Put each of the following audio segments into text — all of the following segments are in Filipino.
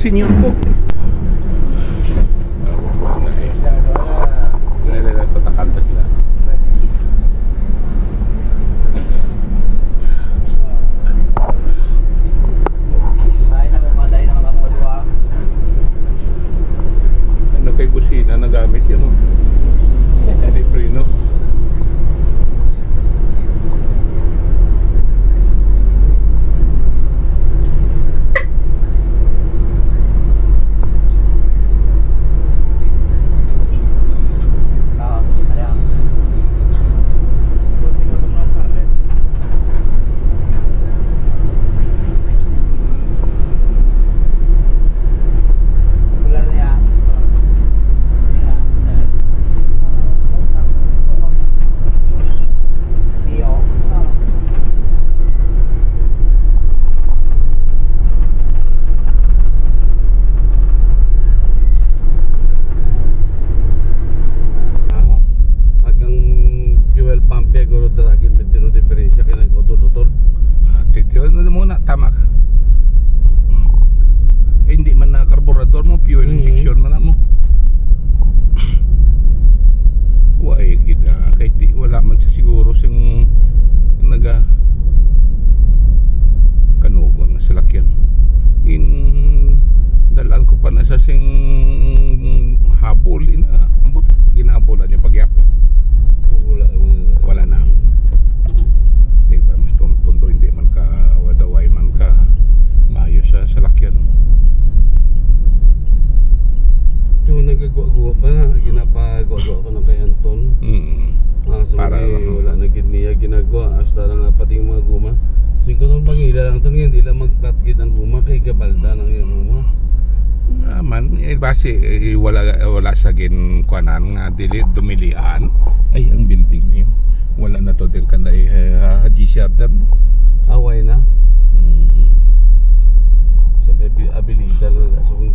senior ko. Tatakan pa sila. Ano kay busina na gamit yun, no? Libre, no? Tama ka. Hindi man na karburador mo, fuel injection man na mo. Wai gid kay di wala man sa siguro sing naga kanugon sa lakyan. Dalan ko pa na sa sing habol ina ambot ginabolan niya pagyapo. Wala na. Di ba mas tondo hindi man ka wadaway man ka maayo sa salakyan. Ito nagagawa pa na, ginapagawa ko na kay Anton. Para wala na niya ginagawa hasta lang pati yung mga guma. Singko nung pangila lang ito, hindi lang mag-flat gate ang guma kay gabalda ng yung guma. Man, base wala sa ginkuanan nga dili dumilian ay ang building niyo. Wala na to din kanay GCR dam. Away na. Sa abilita na sa kung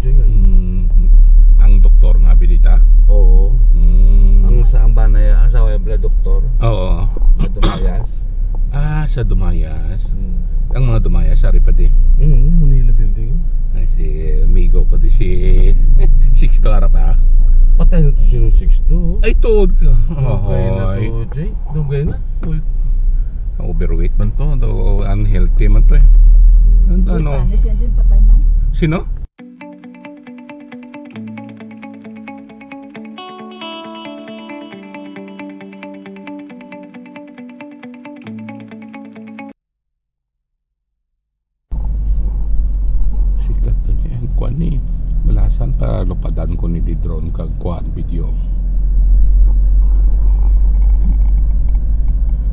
ang doktor nga abilita? Oo. Ang sa ambanay asawa yung doktor. Oo. Sa Dumayas. Sa Dumayas. Ang mga Dumayas ari pa din. Manila building. Ay, si amigo ko di si Sixto ara pa. Patay na to sino 6'2". Ay tuod ka. Okay na to Jay. Dugay na. Overweight man to, unhealthy man to eh. Ano? Sino? Sikat na niya ang kuwan ni balasan pa lupadan ko ni di drone kag kuwan video.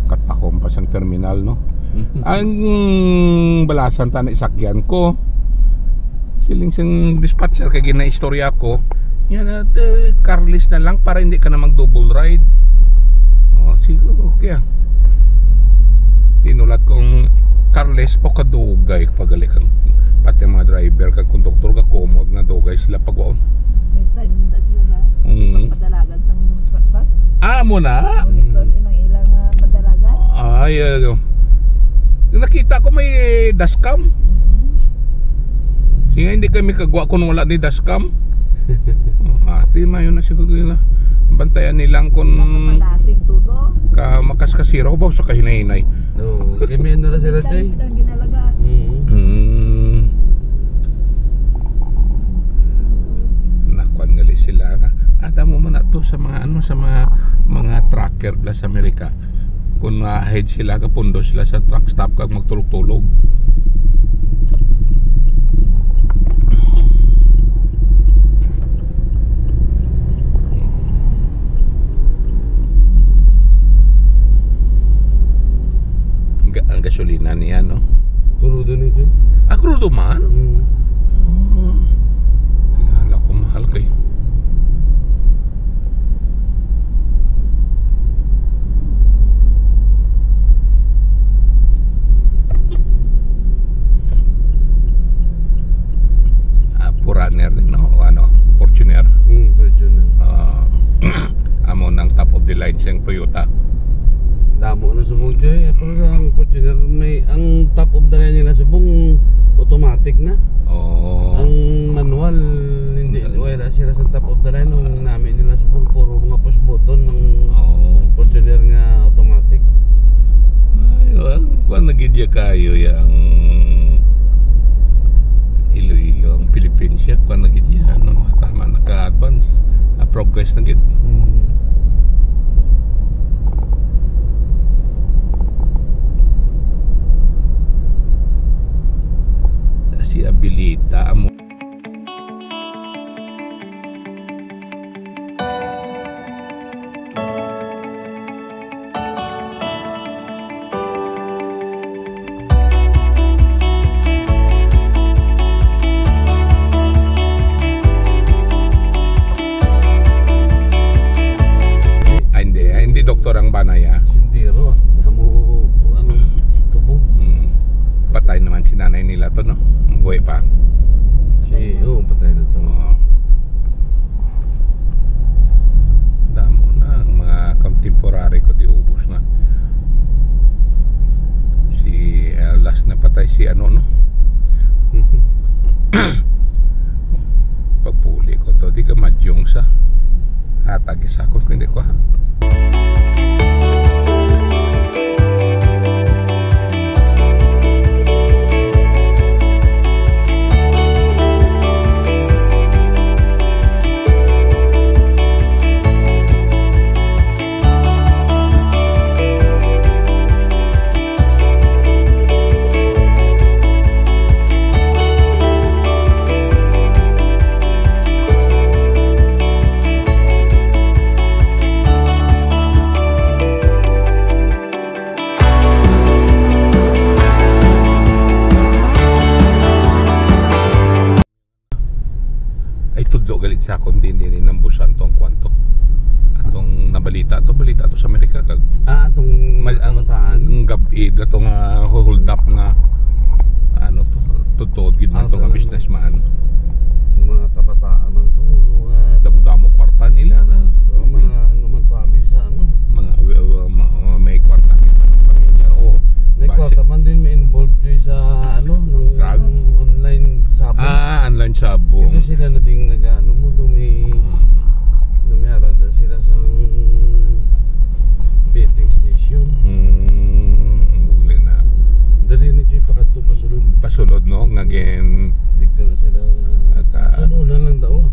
Katahom pa siyang terminal, no? Ang balasan ta na isakyan ko siling siyang dispatcher kay ginaistorya ko yan at carless na lang para hindi ka na mag double ride. Sige, okay tinulat kong carless po kadugay pagali kang pati mga driver kag konduktor ka komod nga dugay sila pagwaon. May time na sila na padalagan sa bus. Mo na? Inang ilang padalagan. Ay, nakita ko may dashcam. Sige, hindi kami kagwa kung wala ni dashcam. Mayo na siguro. Bantayan nilang kung Makapalasig tuto. makas kasira ko ba sa kahinahinay. No, kami na sila Jay. Silang ginalagas. Nakuan gali sila ka. Mo man to sa mga sa mga trucker sa Amerika. Kung ahead sila ka pundo sila sa truck stop kag magtulog-tulog. Ang gasolina niya, no? Turudo nito. Crudo man? Hala ko mahal kayo. Forerunner din, no? O ano? Fortuner? Fortuner. Amo ng top of the line siyang Toyota. Damo na subong Jay. Pero ang Fortuner may ang top of the line nila subong automatic na. Oh. Ang manual namin nila sa puro mga push button ng Fortuner nga automatic. Ay, kung nagidya kayo yang Iloilo, ang Philippines siya, kung nagidya, ano, tama, naka-advance, progress na gid. Si Abilita mo. Hindi doktor ang banaya. Sindiro, damo anong tubo. Patay naman si nanay nila to, no? Buhay pa. Patay na to. Damo na ang mga contemporary ko, di ubos na. Si last na patay si ano, no? Pagpuli ko to, di ka madyong sa hatag isa ko, hindi ko. Galit sa akong din ng busan tong kwanto atong nabalita to sa Amerika kag atong ang gabi atong hold up nga ano to tutod gid man to nga businessman, mga kabataan man to damo kwarta nila mga ano man to abi sa ano mga may kwarta gid man ang pamilya may kwarta man din may involved sa ano ng online sabong online sabong ito sila na ding nag-ano mo dumihara na sila sa betting station muli na dali na dyan pasulod no nga gen dito na sila ano na lang daw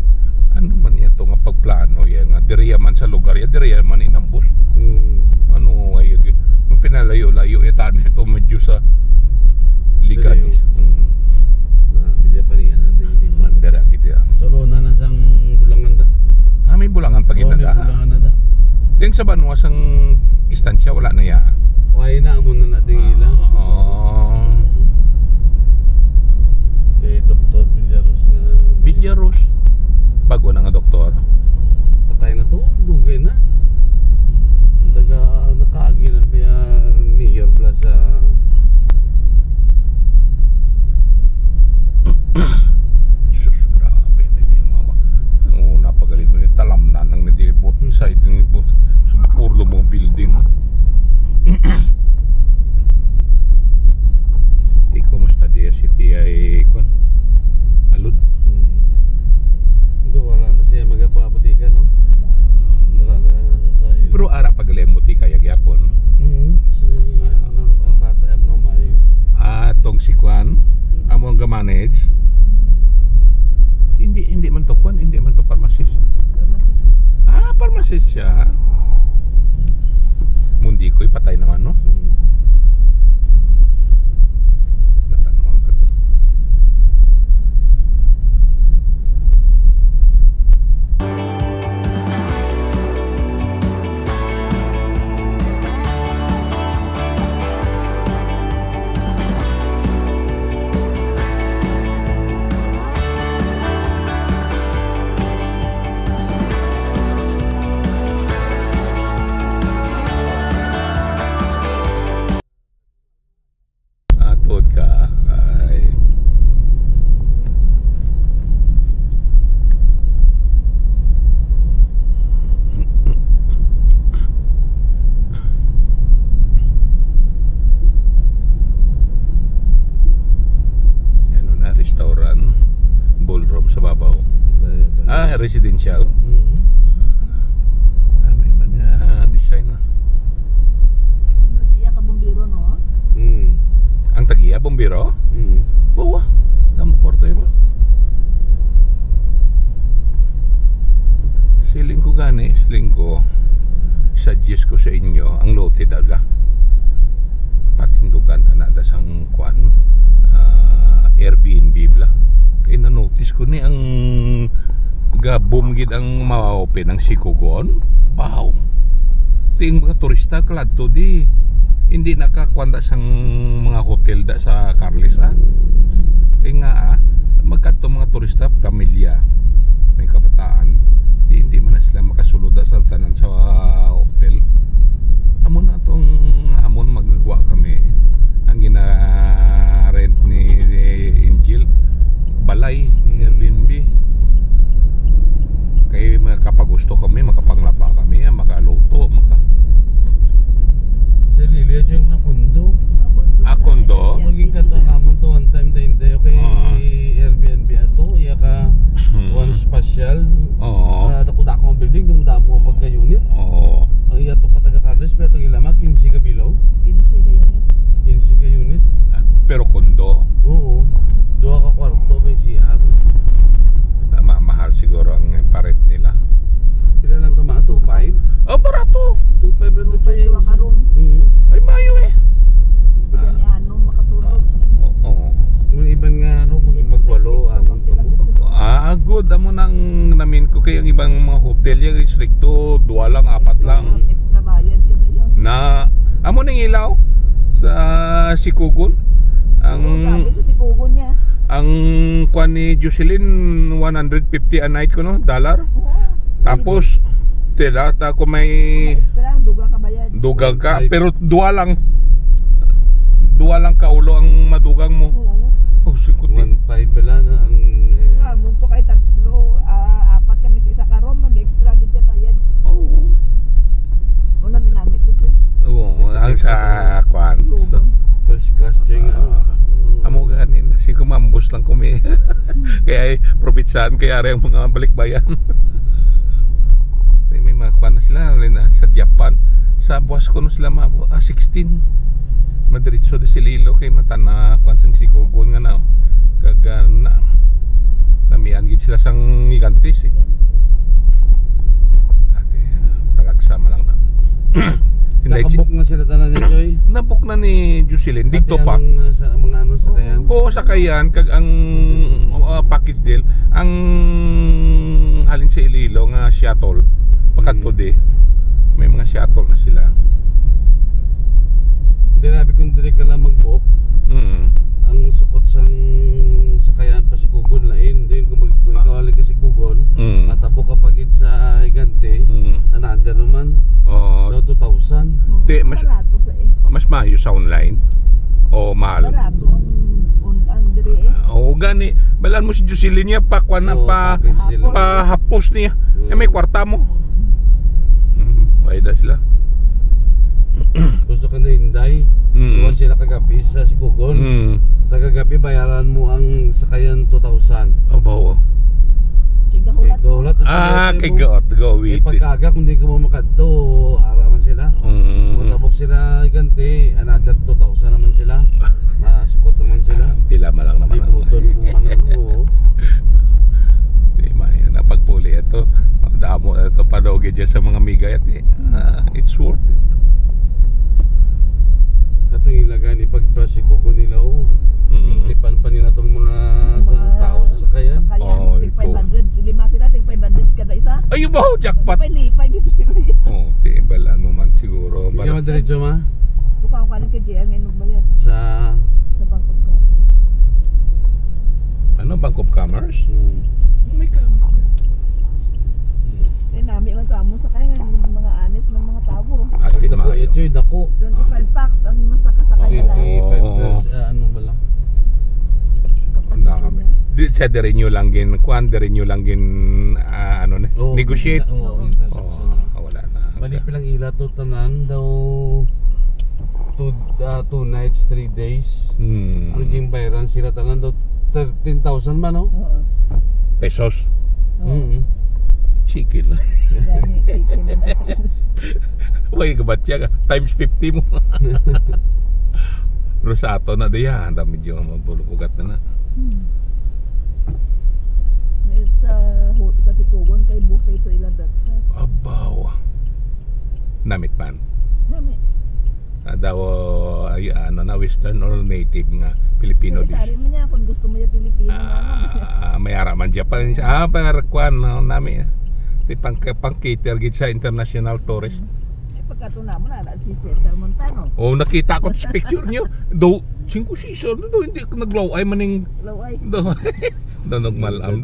ano man ito nga pagplano yan nga diriya man sa lugar ya diriya man inambos ano ay pinalayo-layo itan ito medyo sa liganis bilya pa rin mandara kita so na lang sang bulangan da may bulangan pag may bulangan na da din sa Banuas ang istansya wala na ya why na mo na natin ila kay Dr. Villaros bago na nga doktor patay na to dugay na nakaagi na kaya Mayor Plaza sus grabe na di mga napagaling ko yung talamnan ng nadibot side ng urlo mong building kumusta diya city ay kwan alud wala na siya magpapatika no wala na sa sayo pero ara pagaling mo tika yagyapon so bata abnormal tong si kwan among ga-manage hindi man to kwan hindi man to pharmacist pharmacist siya mundi ko'y patay naman no residential. May mga design na. Sa iya ka bumbiro, no? Ang tagiya, bombero? Bawa, damo kwarto ba? Siling ko suggest ko sa inyo ang lote dala. Patindugan tanada sang kwan Airbnb bla. Kaya na-notice ko ni ang gabom gid ang ma-open ang Sikugon. Wow. Ting mga turista kladto di hindi nakakwanda sang mga hotel da sa Carles kaya nga magkadto mga turista pamilya may kabataan hindi man na sila makasulod sa tanan sa hotel. Amon na tong amon magagawa kami ang gina-rent ni Angel balay Airbnb kaya kapag gusto kami makapanglaba kami makaluto sa Lilia dyan na kondo. Kondo? Maging kato naman to one time din tayo kay Airbnb ato. Iya ka one spatial. Dako-dako ang building. Dumudamo ang pagka-unit. Ang iya to kataga Carles. Pero itong ilama 15 ka bilaw. 15 ka unit. 15 ka unit. Pero kondo? Oo. 2 ka kwarto may CR. Mahal siguro ang paret nila. Kailan lang ito mga 2.5? Barato! 2.5 lang ito tayo. Ay mayo Bigyan ni Anong makatulog. Yung iban nga magwalo good amo nang namin ko kay ang ibang mga hotel yung restricto 2 lang 4 lang Extra bayad ka na yun. na amo nang ilaw sa Sikugon Grabe sa Sikugon niya. ang kwan ni Jocelyn 150 a night ko no dollar. Tapos tira ta ko may extra duga ka bayad. dugang ka pero 2 lang ka ulo ang madugang mo. Sikot 1.5 bala na ang nga munto kay 3 4 kami sa isa ka room mag-extra gid ya bayad. Una minamit to. Ang sa kwan first class dyan amo ganin si kumambos lang kumi kaya ay probitsaan kaya ang mga balikbayan. May mga kwan na sila sa Japan sa buwas ko no sila 16 madiretso de sililo kay mata na kwan sang Sikugon nga na kaga na namian gid sila sang gigantes ate talagsama lang na. nakabuk na sila tanan niya Joy. Nabuk na ni Jocelyn dito pa sa mga ano sakayan. Sakayan kag ang package deal ang halin sa Iloilo nga shuttle pakadto di may mga shuttle na sila. Grabe kung dire ka lang mag-book. Ang sukot sang sakayan pa Sikugon lain din kung ikaw ali ka Sikugon matabok ka pagid sa Higante another naman daw 2,000 di mas barato sa mas mayo sa online o mahal barato ang dire gani balan mo si Jocelyn niya pa kwan pa hapos niya may kwarta mo ay da sila. Gusto ka na hinday iwan sila kagabi sa Sikugon tagagabi bayaran mo ang sakayan 2,000 abaw kay gahulat kay gawit pagkaga kung di ka mo makadto araman sila matabok sila Higante another 2,000 naman sila sukot naman sila pila malang naman ibuton mo man di may napagpuli ito ang damo ito padogi dyan sa mga migayat it's worth it. Katong ilagay ni pagpasikugo nila tipan pa nila tong mga sa tao sa sakayan. Tig 500 lima sila tig 500 kada isa. Ayo ba jackpot. Lipay gito sila. Di balan mo man siguro. Hindi ka madiretso ma? Tukaw ka lang kay JR ngayon magbayad sa Bank of Commerce. Bank of Commerce? May commerce na. Kaya namin man to amo sa kaya mga honest ng mga tao. Atin dako mayo. ito dako 25 packs ang masakasakay nila. 25 ano bala? Kami. Di sa renew lang gin kwan renew lang gin ano na negotiate. Wala na. Mali pilang ila to tanan daw 2 nights 3 days. Ang ging bayaran sila tanan daw 13,000 man no? Pesos. chicken. Gani, chicken na nasa. Uy, kabatya ka. Times 50 mo. Rosato na diya. Dami medyo mapulupugat na na. May sa Sikugon kay buffet to ila breakfast. Abaw. Namit man. Dami. Daw ay ano na western or native nga Filipino dish. Sari mo niya kung gusto mo niya Pilipino. May araman diya pa rin siya. Per kwan no, nami. Di pang cater gid sa international tourist. Pagkatuna mo na si Cesar Montano. Oh, nakita ko sa picture niyo. Do 5 season do hindi naglaway maning Laway. do nagmalam.